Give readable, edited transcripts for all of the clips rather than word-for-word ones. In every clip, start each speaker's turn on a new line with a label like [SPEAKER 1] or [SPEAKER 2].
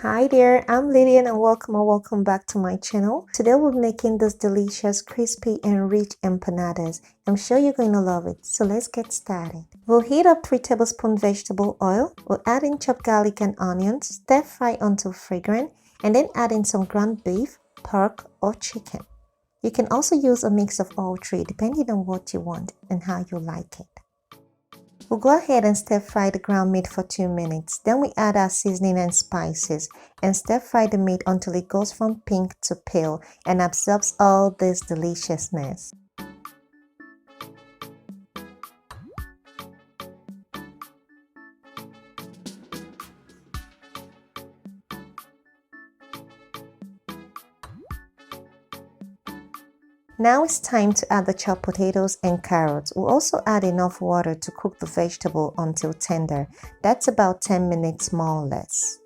[SPEAKER 1] Hi there, I'm Lillian and welcome back to my channel. Today we're making this delicious, crispy and rich empanadas. I'm sure you're going to love it, so let's get started. We'll heat up 3 tablespoons vegetable oil. We'll add in chopped garlic and onions, stir fry until fragrant, and then add in some ground beef, pork or chicken. You can also use a mix of all three depending on what you want and how you like it. We'll go ahead and stir fry the ground meat for 2 minutes. Then we add our seasoning and spices and stir fry the meat until it goes from pink to pale and absorbs all this deliciousness. Now it's time to add the chopped potatoes and carrots. We'll also add enough water to cook the vegetable until tender. That's about 10 minutes more or less.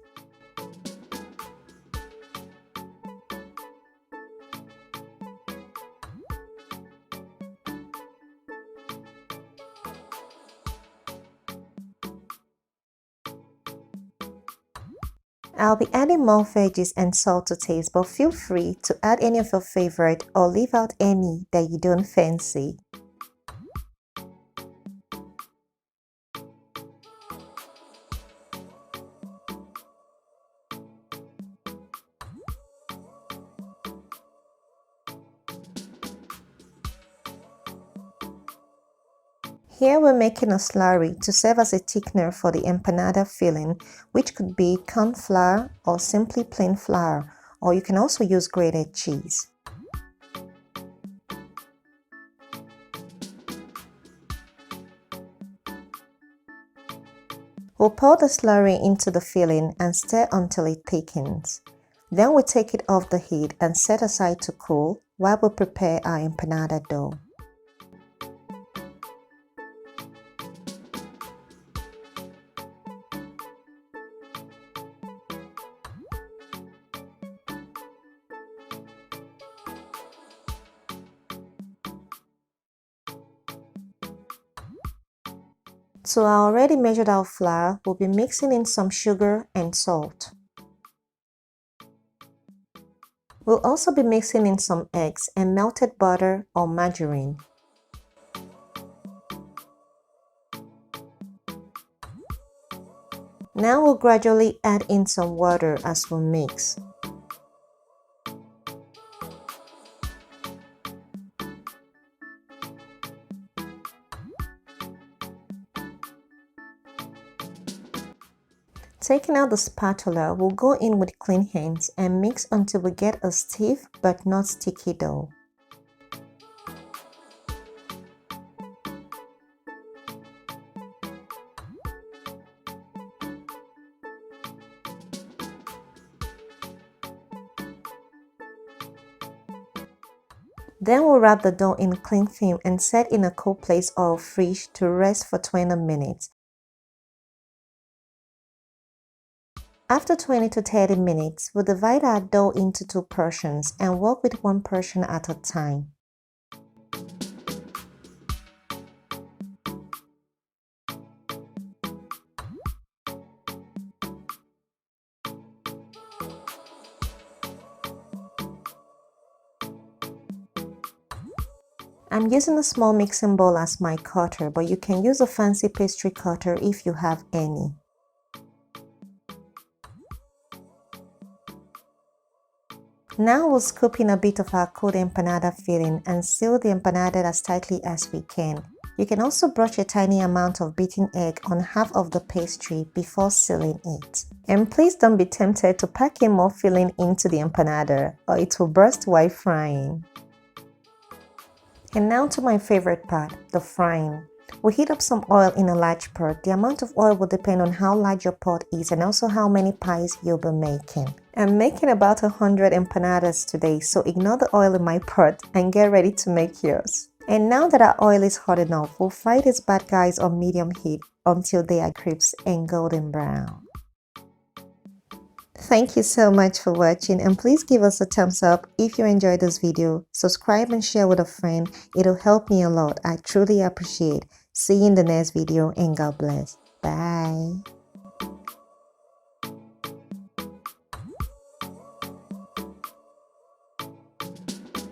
[SPEAKER 1] I'll be adding more veggies and salt to taste, but feel free to add any of your favorite or leave out any that you don't fancy. Here we're making a slurry to serve as a thickener for the empanada filling, which could be corn flour or simply plain flour, or you can also use grated cheese. We'll pour the slurry into the filling and stir until it thickens. Then we'll take it off the heat and set aside to cool while we prepare our empanada dough. So I already measured our flour. We'll be mixing in some sugar and salt. We'll also be mixing in some eggs and melted butter or margarine. Now we'll gradually add in some water as we mix. Taking out the spatula, we'll go in with clean hands and mix until we get a stiff but not sticky dough. Then we'll wrap the dough in cling film and set in a cool place or fridge to rest for 20 minutes. After 20 to 30 minutes, we'll divide our dough into 2 portions and work with 1 portion at a time. I'm using a small mixing bowl as my cutter, but you can use a fancy pastry cutter if you have any. Now we'll scoop in a bit of our cold empanada filling and seal the empanada as tightly as we can. You can also brush a tiny amount of beaten egg on half of the pastry before sealing it. And please don't be tempted to pack in more filling into the empanada or it will burst while frying. And now to my favorite part, the frying. We'll heat up some oil in a large pot. The amount of oil will depend on how large your pot is and also how many pies you'll be making. I'm making about 100 empanadas today, so ignore the oil in my pot and get ready to make yours. And now that our oil is hot enough, we'll fry these bad guys on medium heat until they are crisp and golden brown. Thank you so much for watching, and please give us a thumbs up if you enjoyed this video. Subscribe and share with a friend. It'll help me a lot. I truly appreciate. See you in the next video and God bless. Bye.